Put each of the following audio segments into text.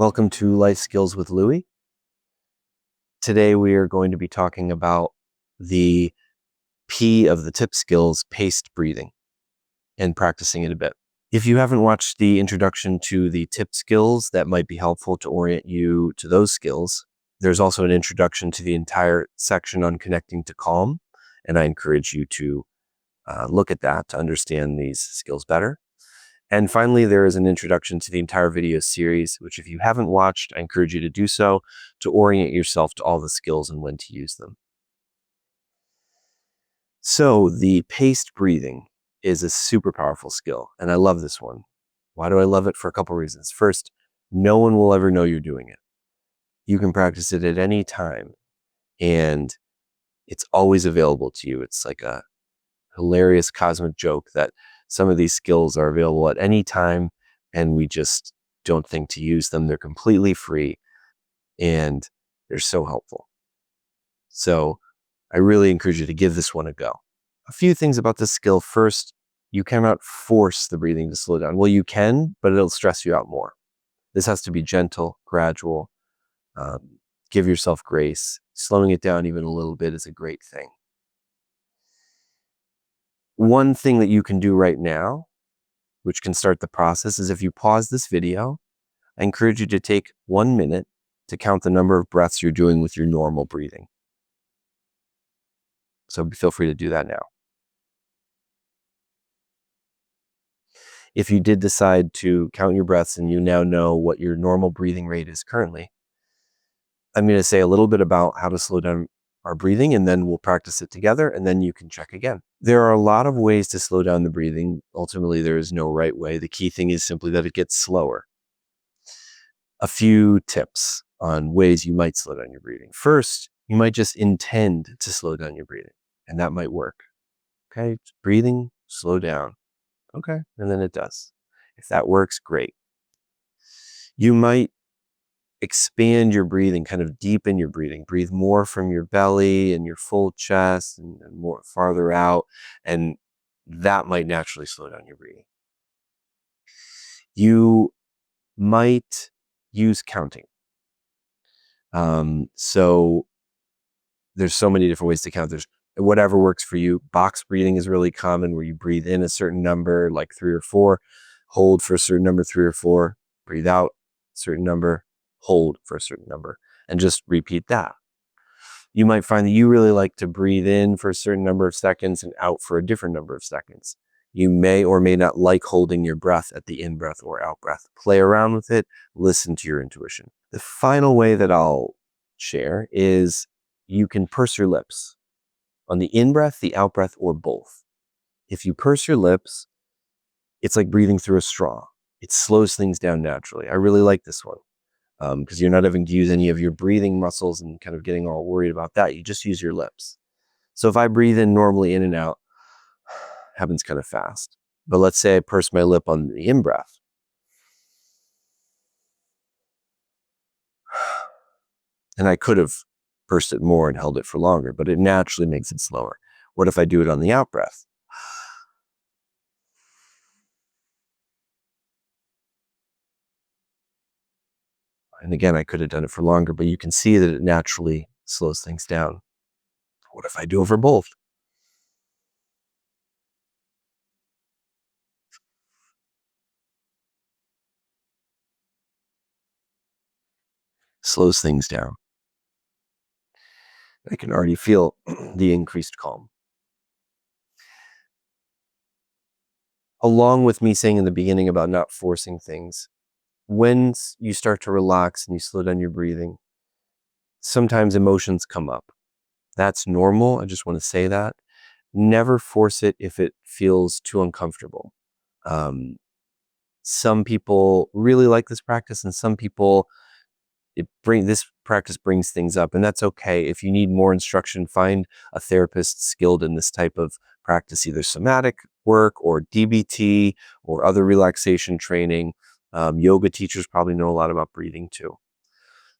Welcome to Life Skills with Louie. Today we are going to be talking about the P of the TIPP skills, paced breathing, and practicing it a bit. If you haven't watched the introduction to the TIPP skills, that might be helpful to orient you to those skills. There's also an introduction to the entire section on connecting to calm, and I encourage you to look at that to understand these skills better. And finally, there is an introduction to the entire video series, which if you haven't watched, I encourage you to do so to orient yourself to all the skills and when to use them. So the paced breathing is a super powerful skill, and I love this one. Why do I love it? For a couple reasons. First, no one will ever know you're doing it. You can practice it at any time, and it's always available to you. It's like a hilarious cosmic joke that some of these skills are available at any time and we just don't think to use them. They're completely free and they're so helpful. So I really encourage you to give this one a go. A few things about this skill. First, you cannot force the breathing to slow down. Well, you can, but it'll stress you out more. This has to be gentle, gradual. Give yourself grace. Slowing it down even a little bit is a great thing. One thing that you can do right now, which can start the process, is if you pause this video, I encourage you to take 1 minute to count the number of breaths you're doing with your normal breathing. So feel free to do that now. If you did decide to count your breaths and you now know what your normal breathing rate is currently, I'm going to say a little bit about how to slow down our breathing, and then we'll practice it together, and then you can check again. There are a lot of ways to slow down the breathing. Ultimately, there is no right way. The key thing is simply that it gets slower. A few tips on ways you might slow down your breathing. First, you might just intend to slow down your breathing, and that might work. Okay, breathing, slow down. Okay, and then it does. If that works, great. You might expand your breathing, kind of deepen your breathing. Breathe more from your belly and your full chest and more farther out, and that might naturally slow down your breathing. You might use counting. So there's so many different ways to count. There's whatever works for you. Box breathing is really common, where you breathe in a certain number, like 3 or 4, hold for a certain number, 3 or 4, breathe out a certain number, hold for a certain number, and just repeat that. You might find that you really like to breathe in for a certain number of seconds and out for a different number of seconds. You may or may not like holding your breath at the in-breath or out-breath. Play around with it, listen to your intuition. The final way that I'll share is you can purse your lips on the in-breath, the out-breath, or both. If you purse your lips, it's like breathing through a straw. It slows things down naturally. I really like this one because you're not having to use any of your breathing muscles and kind of getting all worried about that. You just use your lips. So if I breathe in normally in and out, happens kind of fast. But let's say I purse my lip on the in-breath. And I could have pursed it more and held it for longer, but it naturally makes it slower. What if I do it on the out-breath? And again, I could have done it for longer, but you can see that it naturally slows things down. What if I do it for both? Slows things down. I can already feel the increased calm. Along with me saying in the beginning about not forcing things, when you start to relax and you slow down your breathing, sometimes emotions come up. That's normal. I just want to say that. Never force it if it feels too uncomfortable. Some people really like this practice, and some people this practice brings things up, and that's okay. If you need more instruction, find a therapist skilled in this type of practice, either somatic work or DBT or other relaxation training. Yoga teachers probably know a lot about breathing too.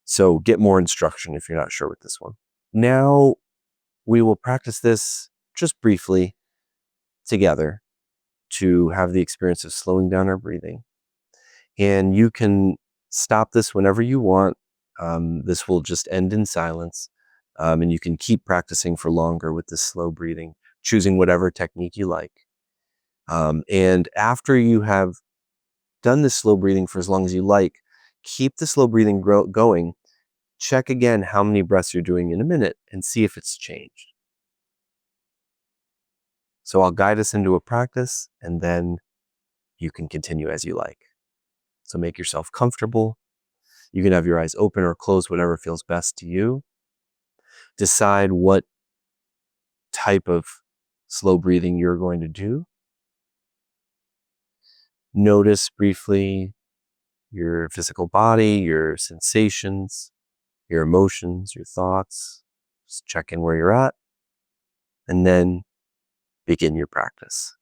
So get more instruction if you're not sure with this one. Now we will practice this just briefly together to have the experience of slowing down our breathing. And you can Stop this whenever you want. This will just end in silence. And you can keep practicing for longer with this slow breathing, choosing whatever technique you like. And after you have done this slow breathing for as long as you like, keep the slow breathing going. Check again how many breaths you're doing in a minute and see if it's changed. So I'll guide us into a practice and then you can continue as you like. So make yourself comfortable. You can have your eyes open or closed, whatever feels best to you. Decide what type of slow breathing you're going to do. Notice briefly your physical body, your sensations, your emotions, your thoughts. Just check in where you're at and then begin your practice.